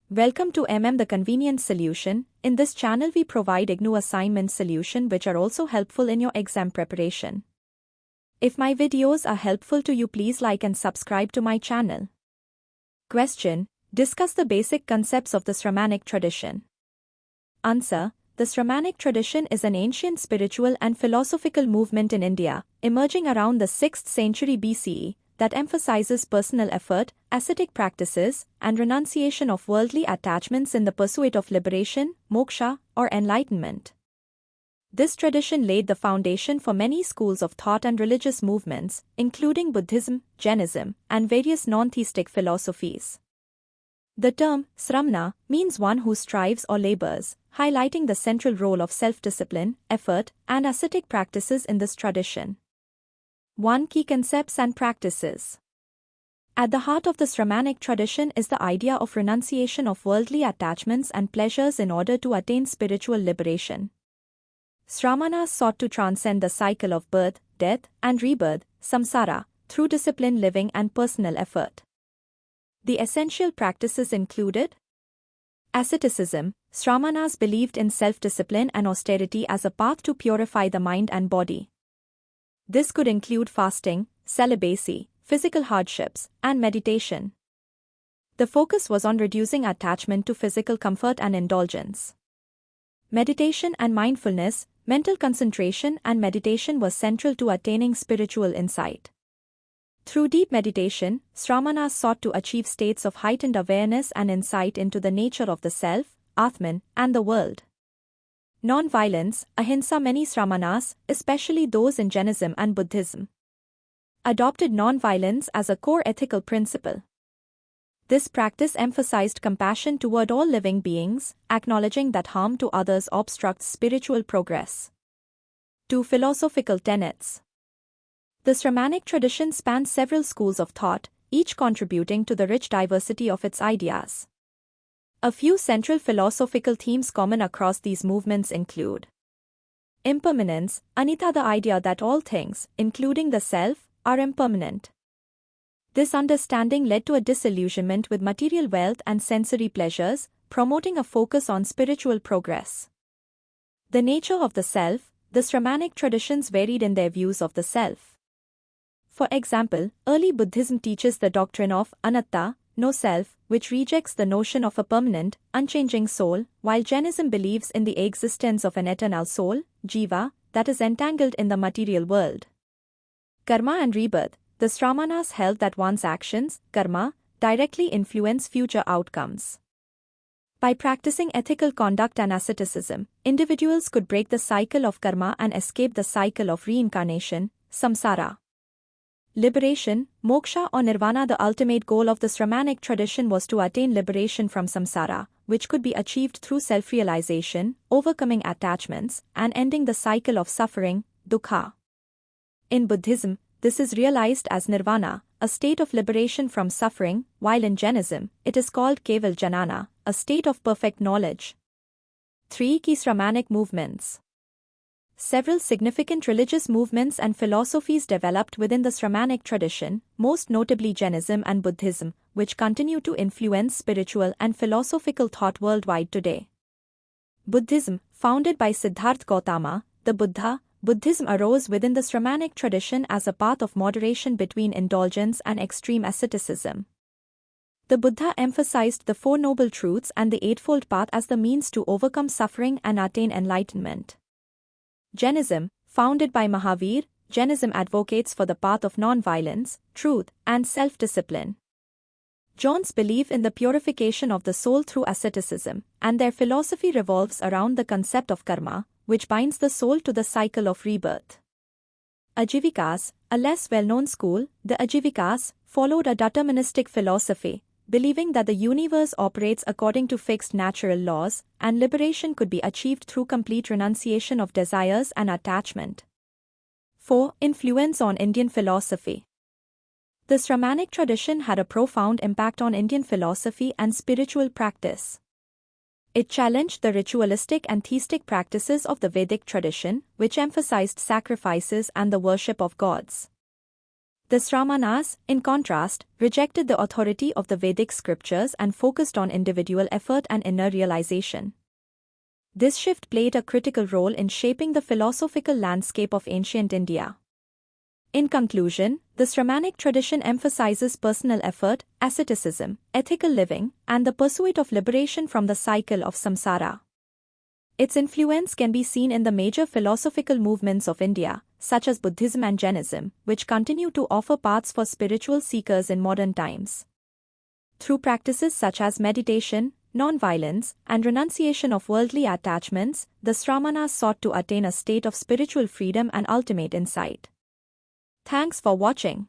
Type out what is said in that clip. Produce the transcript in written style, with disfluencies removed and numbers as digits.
Welcome to the Convenient Solution. In this channel we provide ignou assignment solution which are also helpful in your exam preparation. If my videos are helpful to you, please like and subscribe to my channel. Question: discuss the basic concepts of the Sramanic tradition. Answer: the Sramanic tradition is an ancient spiritual and philosophical movement in India, emerging around the 6th century BCE, that emphasizes personal effort, ascetic practices, and renunciation of worldly attachments in the pursuit of liberation, moksha, or enlightenment. This tradition laid the foundation for many schools of thought and religious movements, including Buddhism, Jainism, and various non-theistic philosophies. The term Sramana means one who strives or labors, highlighting the central role of self-discipline, effort, and ascetic practices in this tradition. 1. Key concepts and practices. At the heart of the Sramanic tradition is the idea of renunciation of worldly attachments and pleasures in order to attain spiritual liberation. Sramanas sought to transcend the cycle of birth, death, and rebirth, samsara, through disciplined living and personal effort. The essential practices included asceticism. Sramanas believed in self-discipline and austerity as a path to purify the mind and body. This could include fasting, celibacy, physical hardships, and meditation. The focus was on reducing attachment to physical comfort and indulgence. Meditation and mindfulness. Mental concentration and meditation was central to attaining spiritual insight. Through deep meditation, Sramanas sought to achieve states of heightened awareness and insight into the nature of the self, Atman, and the world. Non-violence, ahimsa. Many Sramanas, especially those in Jainism and Buddhism, adopted non-violence as a core ethical principle. This practice emphasized compassion toward all living beings, acknowledging that harm to others obstructs spiritual progress. 2. Philosophical tenets. The Sramanic tradition spans several schools of thought, each contributing to the rich diversity of its ideas. A few central philosophical themes common across these movements include impermanence, anitya, the idea that all things, including the self, are impermanent. This understanding led to a disillusionment with material wealth and sensory pleasures, promoting a focus on spiritual progress. The nature of the self. The Sramanic traditions varied in their views of the self. For example, early Buddhism teaches the doctrine of anatta, no self, which rejects the notion of a permanent, unchanging soul, while Jainism believes in the existence of an eternal soul, jiva, that is entangled in the material world. Karma and rebirth. The Sramanas held that one's actions, karma, directly influence future outcomes. By practicing ethical conduct and asceticism, individuals could break the cycle of karma and escape the cycle of reincarnation, samsara. Liberation, moksha or nirvana. The ultimate goal of the Sramanic tradition was to attain liberation from samsara, which could be achieved through self-realization, overcoming attachments, and ending the cycle of suffering, dukkha. In Buddhism, this is realized as nirvana, a state of liberation from suffering, while in Jainism, it is called keval jnana, a state of perfect knowledge. 3. Key Sramanic movements. Several significant religious movements and philosophies developed within the Sramanic tradition, most notably Jainism and Buddhism, which continue to influence spiritual and philosophical thought worldwide today. Buddhism, founded by Siddhartha Gautama, the Buddha. Buddhism arose within the Sramanic tradition as a path of moderation between indulgence and extreme asceticism. The Buddha emphasized the Four Noble Truths and the Eightfold Path as the means to overcome suffering and attain enlightenment. Jainism, founded by Mahavir. Jainism advocates for the path of non-violence, truth, and self-discipline. Jains believe in the purification of the soul through asceticism, and their philosophy revolves around the concept of karma, which binds the soul to the cycle of rebirth. Ajivikas, a less well-known school, the Ajivikas, followed a deterministic philosophy, believing that the universe operates according to fixed natural laws, and liberation could be achieved through complete renunciation of desires and attachment. 4. Influence on Indian philosophy. The Sramanic tradition had a profound impact on Indian philosophy and spiritual practice. It challenged the ritualistic and theistic practices of the Vedic tradition, which emphasized sacrifices and the worship of gods. The Sramanas, in contrast, rejected the authority of the Vedic scriptures and focused on individual effort and inner realization. This shift played a critical role in shaping the philosophical landscape of ancient India. In conclusion, the Sramanic tradition emphasizes personal effort, asceticism, ethical living, and the pursuit of liberation from the cycle of samsara. Its influence can be seen in the major philosophical movements of India, such as Buddhism and Jainism, which continue to offer paths for spiritual seekers in modern times. Through practices such as meditation, non-violence, and renunciation of worldly attachments, the Sramanas sought to attain a state of spiritual freedom and ultimate insight. Thanks for watching.